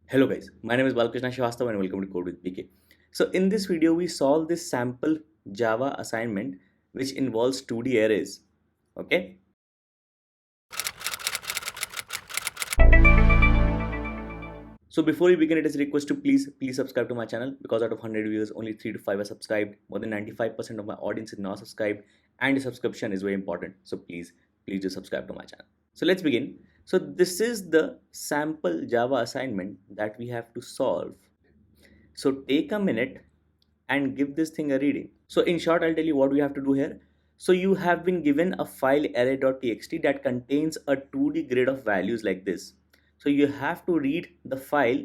Hello guys, my name is Balkrishna Srivastava and welcome to Code with BK. So in this video we solve this sample Java assignment which involves 2D arrays. Okay. So before we begin, it is a request to please subscribe to my channel because out of 100 viewers only 3 to 5 are subscribed. More than 95% of my audience is not subscribed and the subscription is very important. So please do subscribe to my channel. So let's begin. So this is the sample Java assignment that we have to solve. So take a minute and give this thing a reading. So in short, I'll tell you what we have to do here. So you have been given a file array.txt that contains a 2D grid of values like this. So you have to read the file,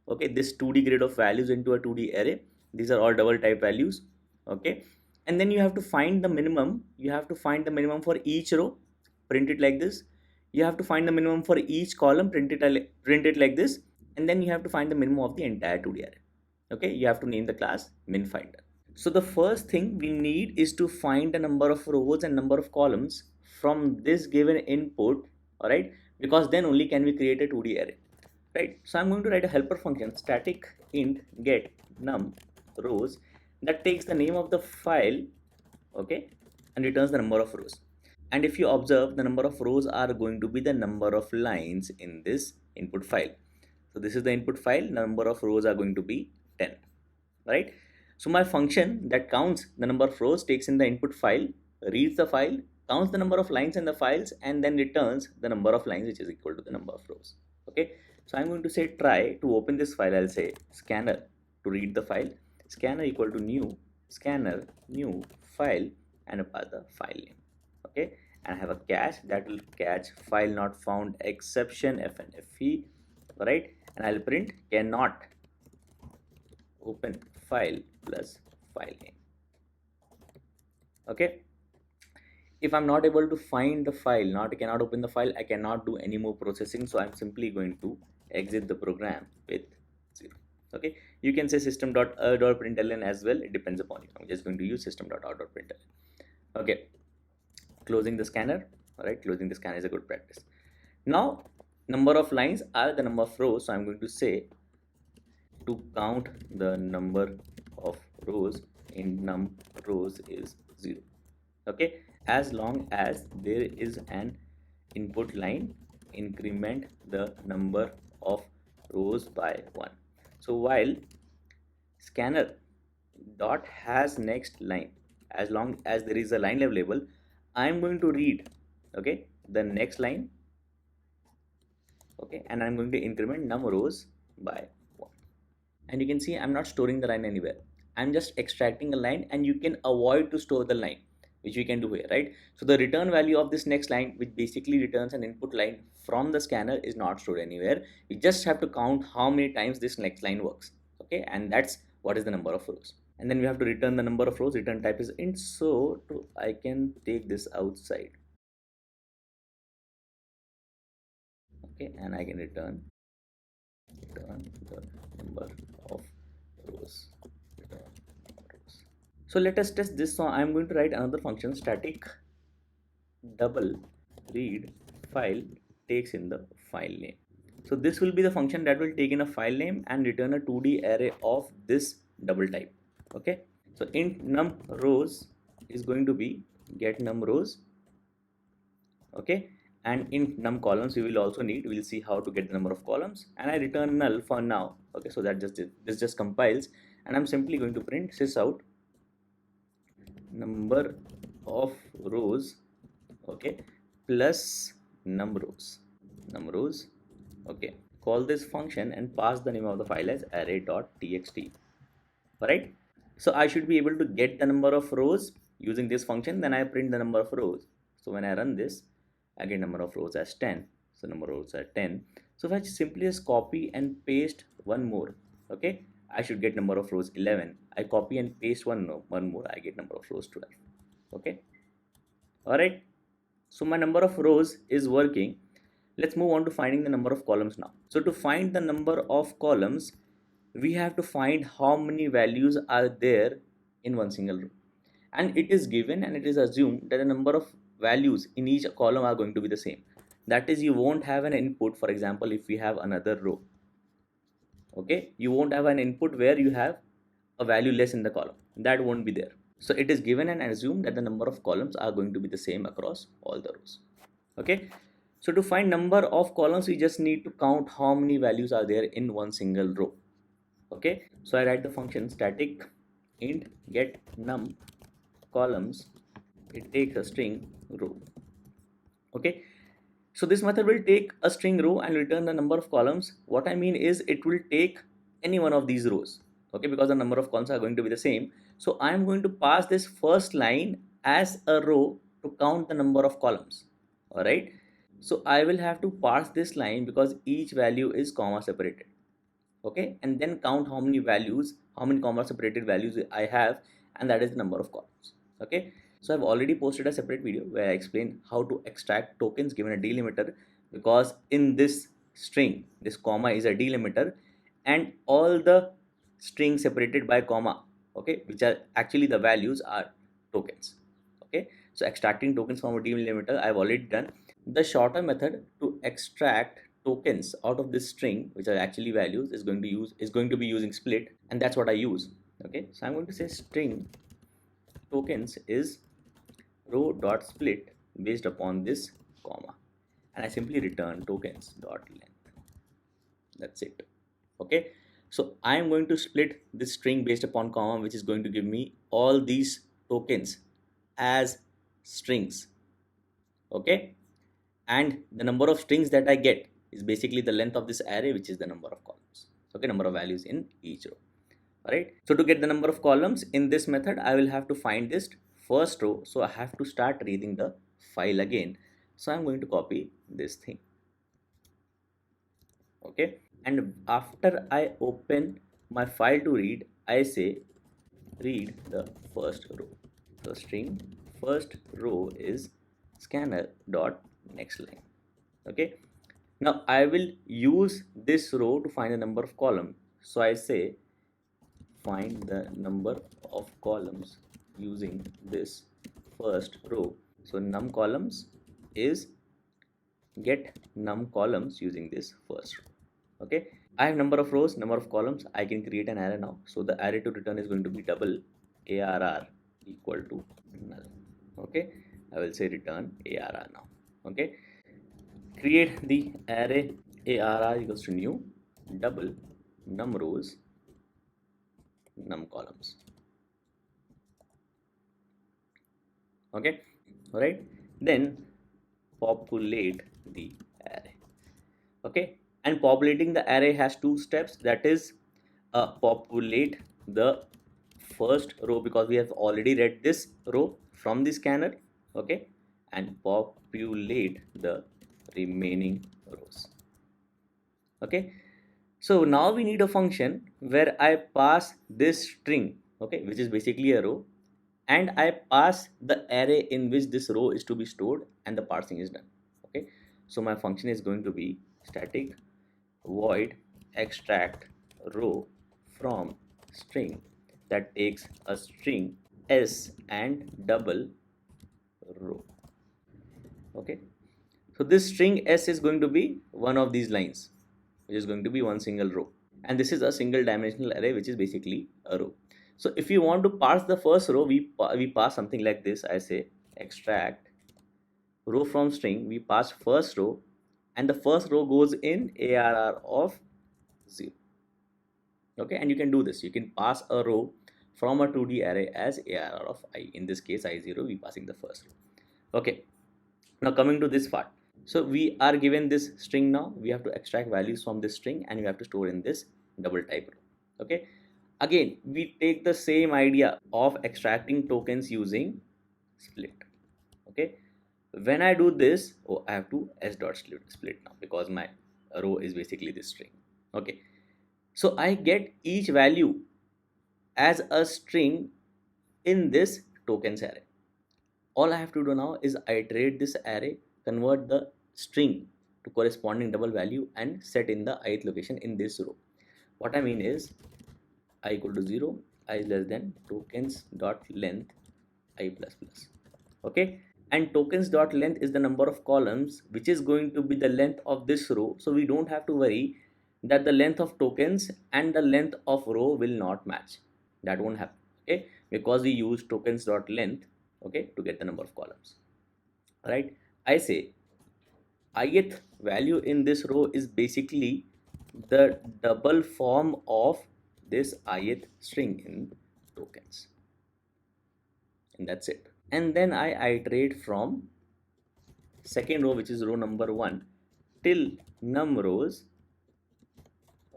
okay, this 2D grid of values into a 2D array. These are all double type values, okay. And then you have to find the minimum. You have to find the minimum for each row, print it like this. You have to find the minimum for each column, print it like this. And then you have to find the minimum of the entire 2D array. Okay, you have to name the class minFinder. So the first thing we need is to find the number of rows and number of columns from this given input, all right, because then only can we create a 2D array, right? So I'm going to write a helper function static int get num rows that takes the name of the file, okay, and returns the number of rows. And if you observe, the number of rows are going to be the number of lines in this input file. So this is the input file, number of rows are going to be 10, right? So my function that counts the number of rows takes in the input file, reads the file, counts the number of lines in the files, and then returns the number of lines which is equal to the number of rows. Okay, so I'm going to say try to open this file. I'll say scanner to read the file, scanner equal to new scanner new file, and pass the file name. Okay, and I have a cache that will catch file not found exception fnfe, right? And I'll print cannot open file plus file name. Okay, if I'm not able to find the file, cannot open the file, I cannot do any more processing, so I'm simply going to exit the program with 0. Okay, you can say system.out.println as well, it depends upon you. I'm just going to use system.out.println. Okay, closing the scanner. All right, closing the scanner is a good practice. Now number of lines are the number of rows, so I'm going to say to count the number of rows in num rows is 0. Okay, as long as there is an input line, increment the number of rows by 1. So while scanner dot has next line, as long as there is a line level label, I am going to read, okay, the next line, okay, and I'm going to increment num rows by 1. And you can see I'm not storing the line anywhere. I'm just extracting a line, and you can avoid to store the line, which we can do here, right? So the return value of this next line, which basically returns an input line from the scanner, is not stored anywhere. We just have to count how many times this next line works, okay, and that's what is the number of rows. And then we have to return the number of rows. Return type is int, so I can take this outside, okay, and I can return the number of rows. So let us test this. So I'm going to write another function static double read file takes in the file name. So this will be the function that will take in a file name and return a 2D array of this double type. Okay, so int num rows is going to be get num rows, okay, and in num columns we will also need, we'll see how to get the number of columns, and I return null for now. Okay, so that this just compiles, and I'm simply going to print sysout number of rows, okay, plus num rows, okay. Call this function and pass the name of the file as array.txt. All right, so I should be able to get the number of rows using this function. Then I print the number of rows. So when I run this, I get number of rows as 10. So number of rows are 10. So if I simply just copy and paste one more, okay, I should get number of rows 11. I copy and paste one more, I get number of rows 12. Okay, all right, so my number of rows is working. Let's move on to finding the number of columns now. So to find the number of columns, we have to find how many values are there in one single row, and it is given and it is assumed that the number of values in each column are going to be the same. That is, you won't have an input. For example, if we have another row, Okay, you won't have an input where you have a value less in the column. That won't be there. So it is given and assumed that the number of columns are going to be the same across all the rows. Okay, so to find number of columns, we just need to count how many values are there in one single row. Okay, so I write the function static int get num columns. It takes a string row. Okay, so this method will take a string row and return the number of columns. What I mean is it will take any one of these rows. Okay, because the number of columns are going to be the same. So I am going to pass this first line as a row to count the number of columns. All right, so I will have to pass this line because each value is comma separated. Okay, and then count how many values, how many comma separated values I have, and that is the number of columns. Okay, so I've already posted a separate video where I explain how to extract tokens given a delimiter, because in this string this comma is a delimiter and all the strings separated by comma, okay, which are actually the values, are tokens. Okay, so extracting tokens from a delimiter I've already done. The shorter method to extract tokens out of this string, which are actually values, is going to be using split, and that's what I use. Okay, so I'm going to say string tokens is row dot split based upon this comma, and I simply return tokens dot length. That's it. Okay, so I am going to split this string based upon comma, which is going to give me all these tokens as strings. Okay, and the number of strings that I get is basically the length of this array, which is the number of columns. Okay, number of values in each row. All right, so to get the number of columns in this method, I will have to find this first row, so I have to start reading the file again. So I'm going to copy this thing. Okay, and after I open my file to read, I say read the first row. So string first row is scanner dot next line. Okay, now I will use this row to find the number of columns. So I say find the number of columns using this first row. So num columns is get num columns using this first row. Okay, I have number of rows, number of columns. I can create an array now. So the array to return is going to be double arr equal to null. Okay, I will say return arr now. Okay, create the array arr equals to new double num rows num columns. Okay, all right, then populate the array. Okay, and populating the array has two steps. That is populate the first row, because we have already read this row from the scanner. Okay, and populate the remaining rows. Okay, so now we need a function where I pass this string, okay, which is basically a row, and I pass the array in which this row is to be stored, and the parsing is done. Okay, so my function is going to be static void extract row from string that takes a string s and double row. Okay, so this string s is going to be one of these lines, which is going to be one single row, and this is a single dimensional array, which is basically a row. So if you want to parse the first row, we pass something like this. I say extract row from string, we pass first row, and the first row goes in arr of 0. Okay, and you can do this. You can pass a row from a 2D array as arr of I. In this case, I0, we passing the first row. Okay, now coming to this part. So we are given this string now. We have to extract values from this string and we have to store in this double type row. Okay, again, we take the same idea of extracting tokens using split. Okay, when I do this, oh, I have to s dot split now because my row is basically this string. Okay, so I get each value as a string in this tokens array. All I have to do now is iterate this array, convert the string to corresponding double value and set in the ith location in this row. What I mean is I equal to 0, I is less than tokens dot length I plus plus. Okay, and tokens dot length is the number of columns which is going to be the length of this row. So we don't have to worry that the length of tokens and the length of row will not match. That won't happen, okay, because we use tokens dot length, okay, to get the number of columns. Right, I say ith value in this row is basically the double form of this ith string in tokens, and that's it. And then I iterate from second row, which is row number 1, till num rows,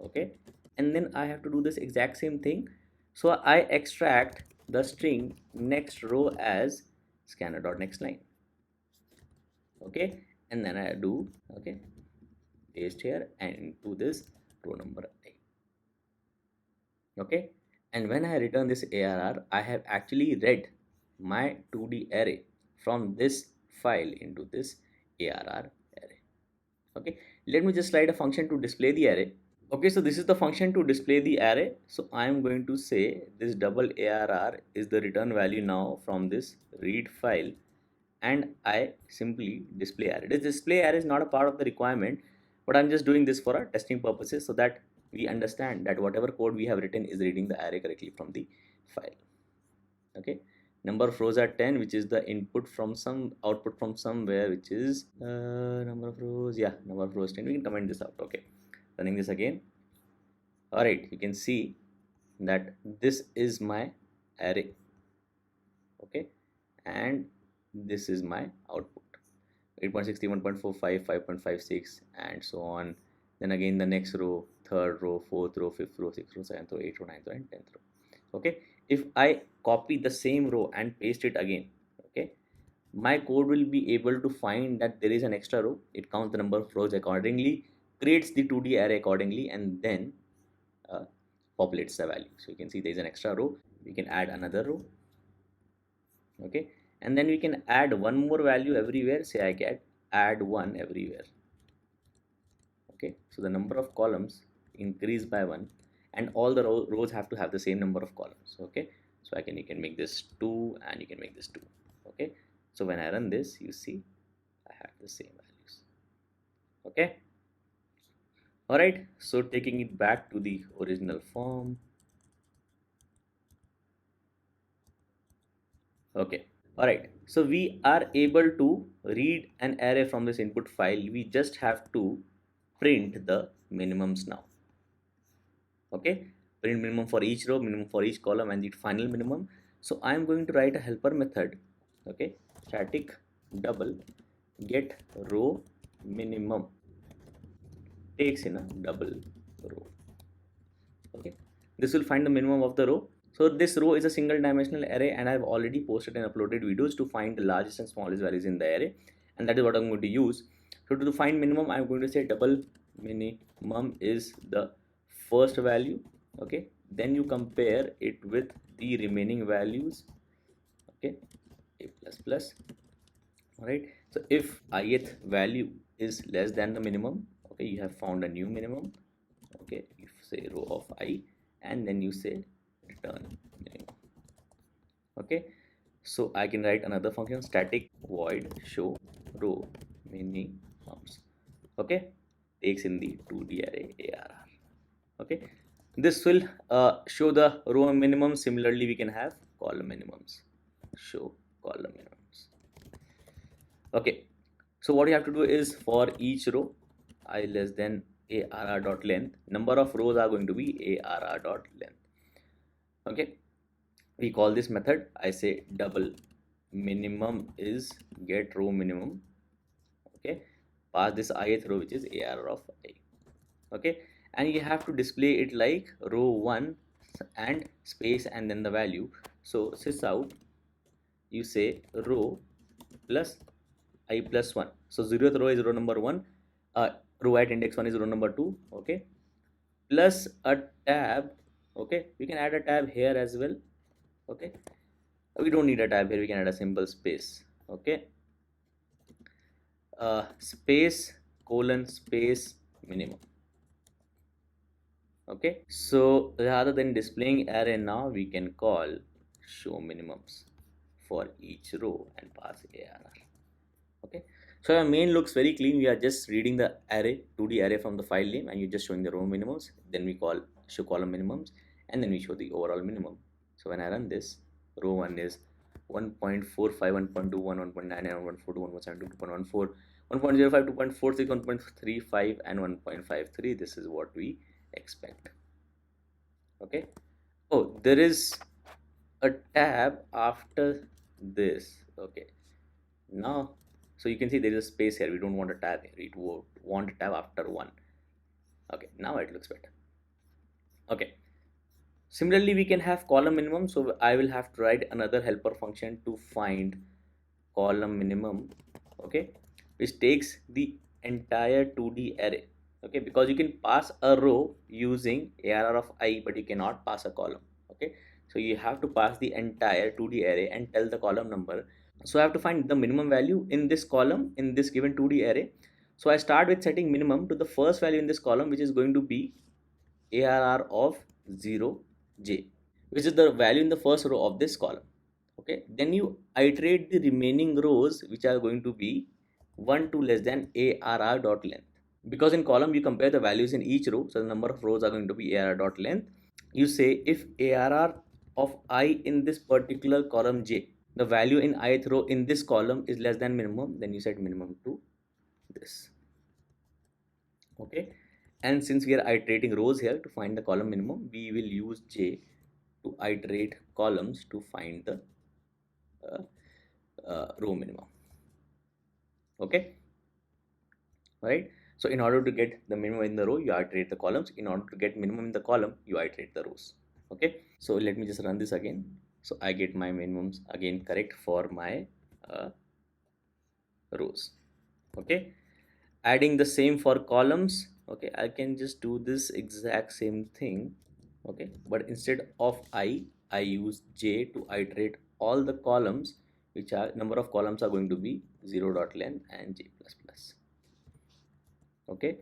okay, and then I have to do this exact same thing. So I extract the string next row as scanner dot next line, okay, and then I do, okay, paste here and into this row number I, okay. And when I return this ARR, I have actually read my 2D array from this file into this ARR array, okay. Let me just write a function to display the array. Okay, so this is the function to display the array. So I am going to say this double ARR is the return value now from this read file, and I simply display array. This display array is not a part of the requirement, but I'm just doing this for our testing purposes so that we understand that whatever code we have written is reading the array correctly from the file. Okay, number of rows are 10, which is the input from some output from somewhere, which is number of rows, yeah, number of rows 10. We can comment this out. Okay, running this again. All right, you can see that this is my array, okay, and this is my output, 8.60, 1.45, 5.56, and so on. Then again the next row, third row, fourth row, fifth row, sixth row, seventh row, eighth row, ninth row, and 10th row. Okay, if I copy the same row and paste it again, okay, my code will be able to find that there is an extra row. It counts the number of rows accordingly, creates the 2D array accordingly, and then populates the value. So you can see there is an extra row. We can add another row, okay, and then we can add one more value everywhere. Say I can add 1 everywhere, okay. So the number of columns increase by 1, and all the rows have to have the same number of columns, okay. So you can make this 2 and you can make this 2, okay. So when I run this, you see I have the same values, okay. All right, so taking it back to the original form, okay. All right, so we are able to read an array from this input file. We just have to print the minimums now, okay. Print minimum for each row, minimum for each column, and the final minimum. So I am going to write a helper method, okay, static double get row minimum takes in a double row, okay. This will find the minimum of the row. So this row is a single dimensional array, and I have already posted and uploaded videos to find the largest and smallest values in the array, and that is what I'm going to use. So to find minimum, I'm going to say double minimum is the first value, okay. Then you compare it with the remaining values, okay, a plus plus. All right, so if ith value is less than the minimum, okay, you have found a new minimum, okay. You say row of I, and then you say return minimum, okay. So I can write another function, static void show row minimums, okay, takes in the 2D array ARR, okay. This will show the row minimum. Similarly, we can have column minimums, show column minimums, okay. So what you have to do is for each row I less than ARR dot length, number of rows are going to be ARR dot length, okay. We call this method, I say double minimum is get row minimum, okay, pass this ith row which is ARR of I, okay, and you have to display it like row 1 and space and then the value. So sys out, you say row plus I plus 1. So 0th row is row number 1, row at index 1 is row number 2, okay, plus a tab, okay. We can add a tab here as well, okay. We don't need a tab here, we can add a simple space, okay. Space colon space minimum, okay. So rather than displaying array now, we can call show minimums for each row and pass ARR, okay. So our main looks very clean. We are just reading the array, 2D array from the file name, and you're just showing the row minimums. Then we call show column minimums, and then we show the overall minimum. So when I run this, row 1 is 1.45, 1.21, 1.99, 1.42, 1.72, 2.14, 1.05, 2.46, 1.35, and 1.53. This is what we expect. Okay. Oh, there is a tab after this. Okay. Now, so you can see there is a space here. We don't want a tab here. We want a tab after 1. Okay, now it looks better. Okay. Similarly, we can have column minimum. So I will have to write another helper function to find column minimum. Okay, which takes the entire 2D array. Okay, because you can pass a row using ARR of I, but you cannot pass a column. Okay, so you have to pass the entire 2D array and tell the column number. So I have to find the minimum value in this column in this given 2D array. So I start with setting minimum to the first value in this column, which is going to be ARR of 0j, which is the value in the first row of this column. Okay, then you iterate the remaining rows, which are going to be 1 to less than ARR dot length. Because in column you compare the values in each row, so the number of rows are going to be ARR dot length. You say if ARR of I in this particular column j, the value in ith row in this column is less than minimum, then you set minimum to this. Okay, and since we are iterating rows here to find the column minimum, we will use j to iterate columns to find the row minimum. Okay, right. So in order to get the minimum in the row, you iterate the columns. In order to get minimum in the column, you iterate the rows. Okay, so let me just run this again. So I get my minimums again correct for my rows. Okay, adding the same for columns. Okay, I can just do this exact same thing. Okay, but instead of I use j to iterate all the columns, which are number of columns are going to be 0.length and j plus plus. Okay,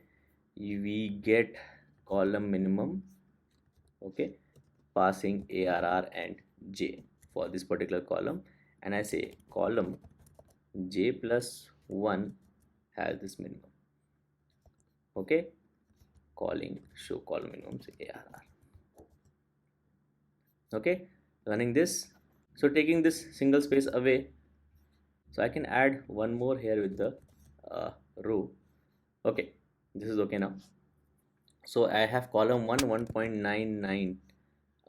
we get column minimum. Okay, passing ARR and j for this particular column, and I say column j plus 1 has this minimum. Okay, calling show column minimums ARR. Okay, running this. So taking this single space away, so I can add one more here with the row. Okay, this is okay now. So I have column 1 1.99,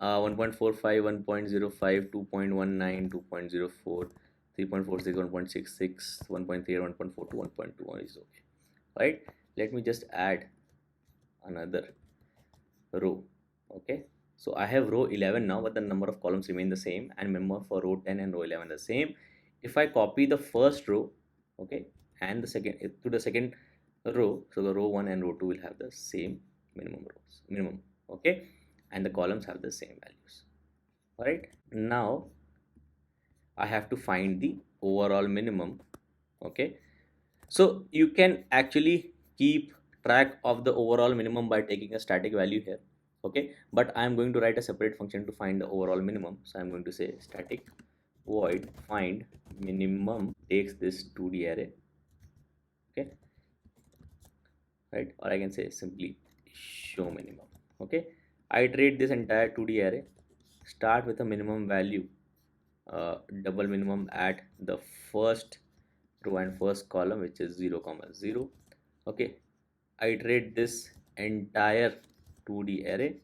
1.45, 1.05, 2.19, 2.04, 3.46, 1.66, 1.3, 1.42, 1.21 is okay. Right, let me just add another row. Okay, so I have row 11 now, but the number of columns remain the same, and remember for row 10 and row 11 the same. If I copy the first row, okay, and the second to the second row, so the row 1 and row 2 will have the same minimum. Okay, and the columns have the same values. All right, now I have to find the overall minimum. Okay, so you can actually keep track of the overall minimum by taking a static value here. Okay, but I am going to write a separate function to find the overall minimum. So I'm going to say static void find minimum takes this 2D array. Okay, right, or I can say simply show minimum. Okay, I iterate this entire 2D array, start with a minimum value, double minimum at the first row and first column, which is 0, 0. Okay, iterate this entire 2D array.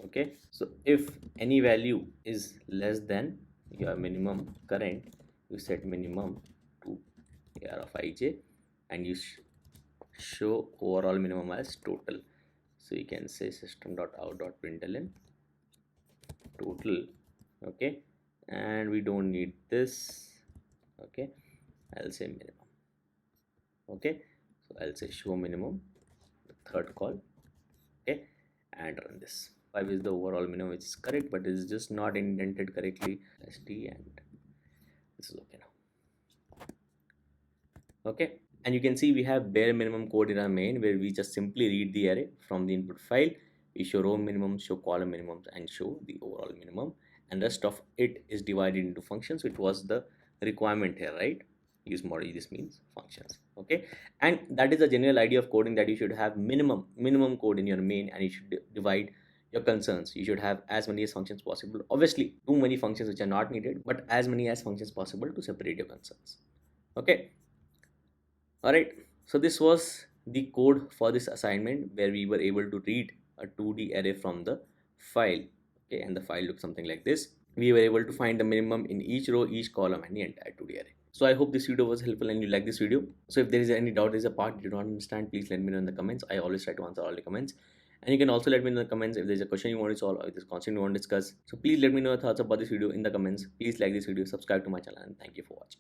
Okay, so if any value is less than your minimum current, you set minimum to AR of ij, and you show overall minimum as total. So you can say system.out.println total. Okay, and we don't need this. Okay, I'll say minimum. Okay, so I'll say show minimum, the third call. Okay, and run this. 5 is the overall minimum, which is correct, but it is just not indented correctly. SD, and this is okay now. Okay, and you can see we have bare minimum code in our main, where we just simply read the array from the input file. We show row minimums, show column minimums, and show the overall minimum, and rest of it is divided into functions, which was the requirement here, right? use model, this means functions. Okay, and that is the general idea of coding, that you should have minimum code in your main, and you should divide your concerns. You should have as many as functions possible, obviously too many functions which are not needed, but as many as functions possible to separate your concerns. Okay, all right, so this was the code for this assignment, where we were able to read a 2D array from the file. Okay, and the file looks something like this. We were able to find the minimum in each row, each column, and the entire 2D array. So I hope this video was helpful and you like this video. So if there is any doubt, there is a part you do not understand, please let me know in the comments. I always try to answer all the comments. And you can also let me know in the comments if there's a question you want to solve, or if there's concept you want to discuss. So please let me know your thoughts about this video in the comments. Please like this video, subscribe to my channel, and thank you for watching.